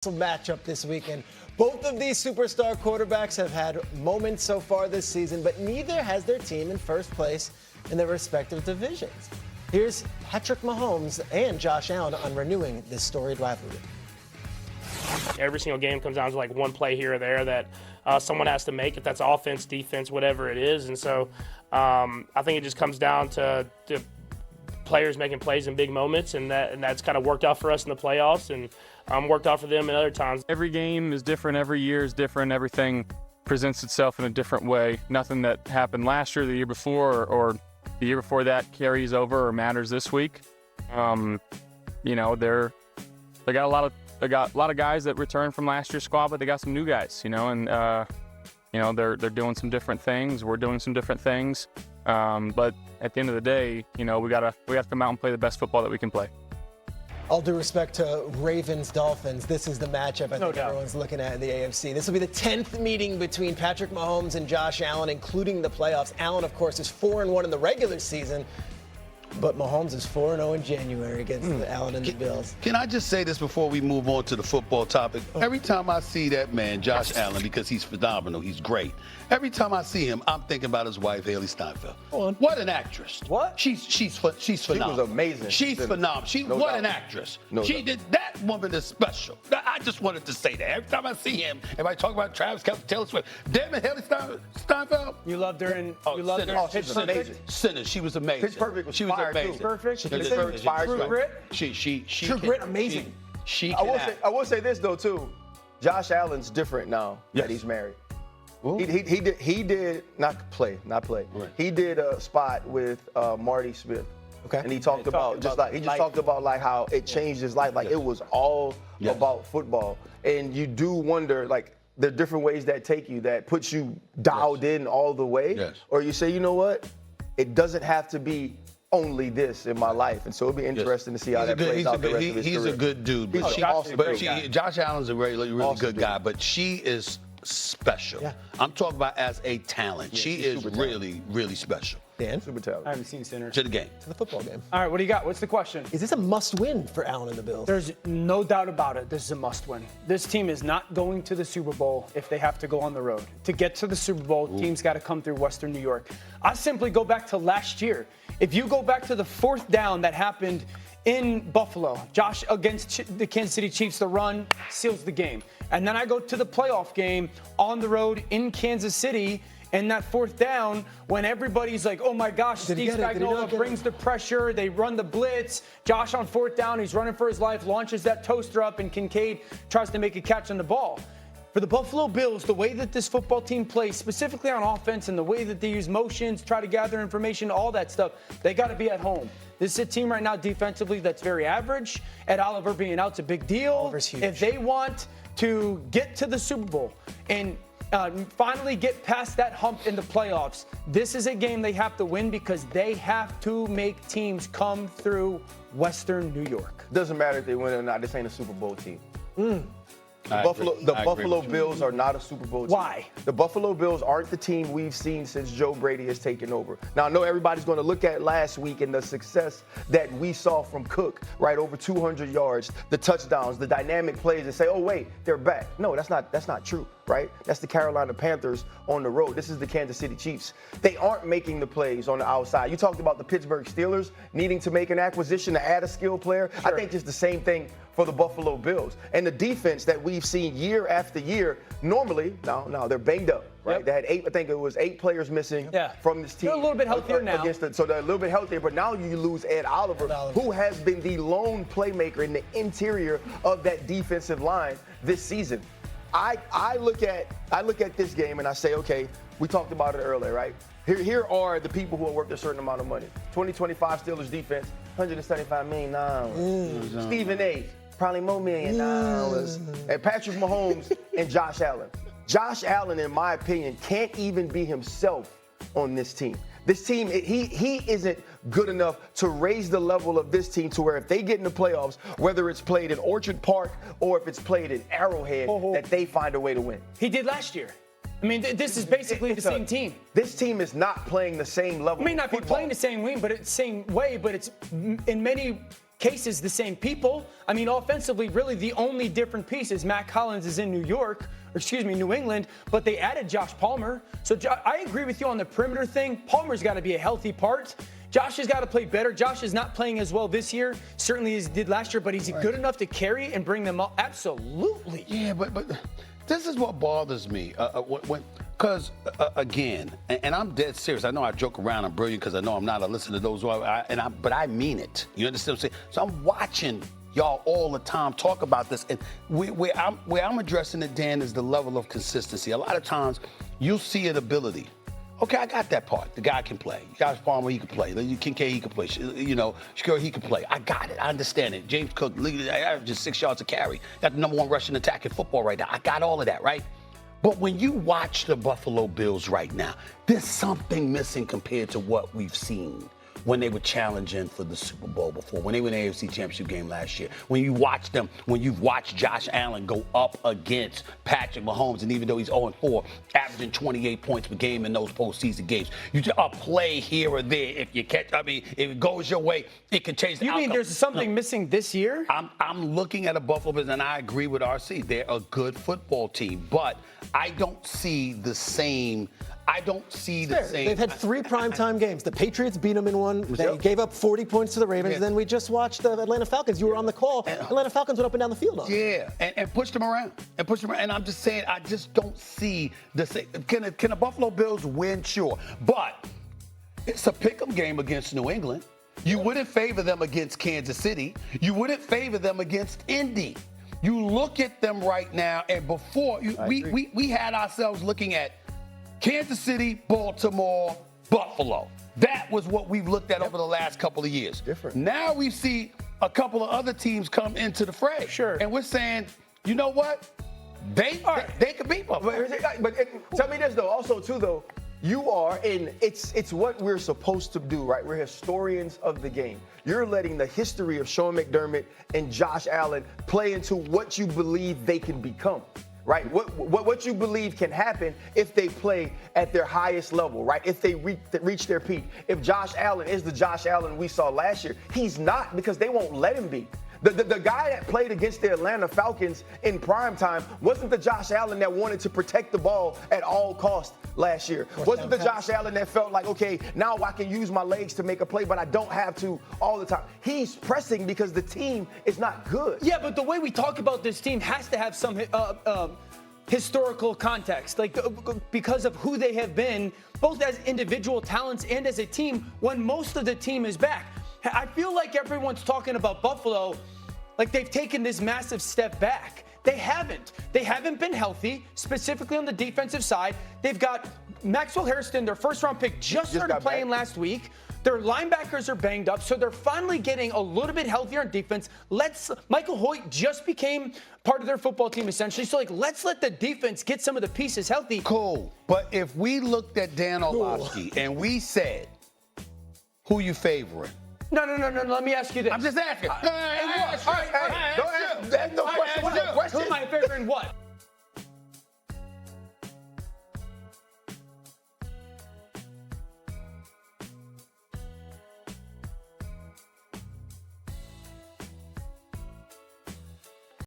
Matchup this weekend. Both of these superstar quarterbacks have had moments so far this season, but neither has their team in first place in their respective divisions. Here's Patrick Mahomes and Josh Allen on renewing this storied rivalry. Every single game comes down to like one play here or there that someone has to make, if that's offense, defense, whatever it is. And so I think it just comes down to players making plays in big moments, and that's kind of worked out for us in the playoffs and worked out for them in other times. Every game is different. Every year is different. Everything presents itself in a different way. Nothing that happened last year, the year before, or the year before that carries over or matters this week. They got a lot of guys that returned from last year's squad, but they got some new guys, and they're doing some different things. We're doing some different things. But at the end of the day, we got to come out and play the best football that we can play. All due respect to Ravens-Dolphins, this is the matchup I think everyone's looking at in the AFC. This will be the 10th meeting between Patrick Mahomes and Josh Allen, including the playoffs. Allen, of course, is 4-1 in the regular season, but Mahomes is 4-0 in January against the Allen and the Bills. Can I just say this before we move on to the football topic? Every time I see that man, Josh Allen, because he's phenomenal, he's great. Every time I see him, I'm thinking about his wife, Haley Steinfeld. What an actress! What? She's phenomenal. She was amazing. She's phenomenal. What an actress! That woman is special. I just wanted to say that. Every time I see him, everybody talk about Travis Kelce, Taylor Swift, damn it, Haley Steinfeld. You loved her in. You loved her. Oh, she's amazing. Sinner, she was amazing. Pitch Perfect. She was amazing. Perfect. She was True Grit. She True Grit, amazing. She I will say this though too. Josh Allen's different now that he's married. He did not play. Right. He did a spot with Marty Smith. Okay. And he talked about like how it changed his life. Like it was all about football. And you do wonder like the different ways that take you, that puts you dialed in all the way. Yes. Or you say, you know what? It doesn't have to be only this in my life. And so it'll be interesting to see how that plays out the rest of his career. He's a good dude. But Josh Allen's a really good guy, but she is special. Yeah. I'm talking about as a talent. Yeah, she is really, really special. Dan? Super talent. I haven't seen Sinner. To the game. To the football game. All right, what do you got? What's the question? Is this a must-win for Allen and the Bills? There's no doubt about it. This is a must-win. This team is not going to the Super Bowl if they have to go on the road. To get to the Super Bowl, teams got to come through Western New York. I simply go back to last year. If you go back to the fourth down that happened in Buffalo, Josh against the Kansas City Chiefs, the run seals the game. And then I go to the playoff game on the road in Kansas City, and that fourth down, when everybody's like, oh my gosh, Steve Spagnuolo brings the pressure, they run the blitz, Josh on fourth down, he's running for his life, launches that toaster up, and Kincaid tries to make a catch on the ball. For the Buffalo Bills, the way that this football team plays, specifically on offense, and the way that they use motions, try to gather information, all that stuff, they got to be at home. This is a team right now defensively that's very average. Ed Oliver being out's a big deal. Oliver's huge. If they want to get to the Super Bowl and finally get past that hump in the playoffs, this is a game they have to win because they have to make teams come through Western New York. Doesn't matter if they win or not. This ain't a Super Bowl team. The I Buffalo Bills are not a Super Bowl team. Why? The Buffalo Bills aren't the team we've seen since Joe Brady has taken over. Now, I know everybody's going to look at last week and the success that we saw from Cook, right, over 200 yards, the touchdowns, the dynamic plays, and say, oh, wait, they're back. No, that's not true, right? That's the Carolina Panthers on the road. This is the Kansas City Chiefs. They aren't making the plays on the outside. You talked about the Pittsburgh Steelers needing to make an acquisition to add a skill player. Sure. I think it's the same thing for the Buffalo Bills. And the defense that we've seen year after year, normally, now they're banged up, right? They had eight players missing from this team. They're a little bit healthier now. So they're a little bit healthier, but now you lose Ed Oliver, who has been the lone playmaker in the interior of that defensive line this season. I look at this game and I say, okay, we talked about it earlier, right? Here are the people who are worth a certain amount of money. 2025 Steelers defense, $175 million. Stephen A, probably more $1 million. And Patrick Mahomes and Josh Allen. Josh Allen, in my opinion, can't even be himself on this team. This team, he isn't good enough to raise the level of this team to where if they get in the playoffs, whether it's played in Orchard Park or if it's played in Arrowhead, that they find a way to win. He did last year. I mean, this is basically the same team. This team is not playing the same level. It may not be playing the same way, but it's in many cases the same people. I mean, offensively, really the only different piece is Matt Collins is in New England, but they added Josh Palmer. So I agree with you on the perimeter thing. Palmer's got to be a healthy part. Josh has got to play better. Josh is not playing as well this year, certainly as he did last year, but is he good enough to carry and bring them up? Absolutely. Yeah, but this is what bothers me. Because, again, and I'm dead serious. I know I joke around. I'm brilliant because I know I'm not a listener to those but I mean it. You understand what I'm saying? So I'm watching y'all all the time talk about this. And where I'm addressing it, Dan, is the level of consistency. A lot of times you'll see an ability. Okay, I got that part. The guy can play. Josh Palmer, he can play. Kincaid, he can play. Shakur, he can play. I got it. I understand it. James Cook, just 6 yards a carry. Got the number 1 rushing attack in football right now. I got all of that, right? But when you watch the Buffalo Bills right now, there's something missing compared to what we've seen when they were challenging for the Super Bowl before, when they were in the AFC Championship game last year. When you watch them, when you've watched Josh Allen go up against Patrick Mahomes, and even though he's 0-4, averaging 28 points per game in those postseason games, you just a play here or there. If you catch, if it goes your way, it can change the outcome. You mean there's something missing this year? I'm looking at a Buffalo Bills, and I agree with RC. They're a good football team, but I don't see the same. They've had 3 primetime games. The Patriots beat them in one. They gave up 40 points to the Ravens. Yeah. Then we just watched the Atlanta Falcons. You were on the call. Atlanta Falcons went up and down the field. Yeah, and pushed them around. And I'm just saying, I just don't see the same. Can the Buffalo Bills win? Sure. But it's a pick'em game against New England. You wouldn't favor them against Kansas City. You wouldn't favor them against Indy. You look at them right now, and before, we had ourselves looking at Kansas City, Baltimore, Buffalo. That was what we've looked at over the last couple of years. Different. Now we see a couple of other teams come into the fray. Sure. And we're saying, you know what? They could beat Buffalo. But tell me this, though. Also, too, though, you are, and it's what we're supposed to do, right? We're historians of the game. You're letting the history of Sean McDermott and Josh Allen play into what you believe they can become. Right? What you believe can happen if they play at their highest level, right? If they reach their peak. If Josh Allen is the Josh Allen we saw last year, he's not, because they won't let him be. The guy that played against the Atlanta Falcons in primetime wasn't the Josh Allen that wanted to protect the ball at all costs last year. Wasn't the Josh Allen that felt like, okay, now I can use my legs to make a play, but I don't have to all the time. He's pressing because the team is not good. Yeah, but the way we talk about this team has to have some historical context, because of who they have been, both as individual talents and as a team, when most of the team is back. I feel like everyone's talking about Buffalo like they've taken this massive step back. They haven't. They haven't been healthy, specifically on the defensive side. They've got Maxwell Hairston, their first-round pick, just started playing last week. Their linebackers are banged up, so they're finally getting a little bit healthier on defense. Michael Hoyt just became part of their football team, essentially. So, let's let the defense get some of the pieces healthy. Cool. But if we looked at Dan Orlovsky and we said, who you favoring? No. Let me ask you this. I'm just asking. All right. Don't ask no question. Who am I favoring what?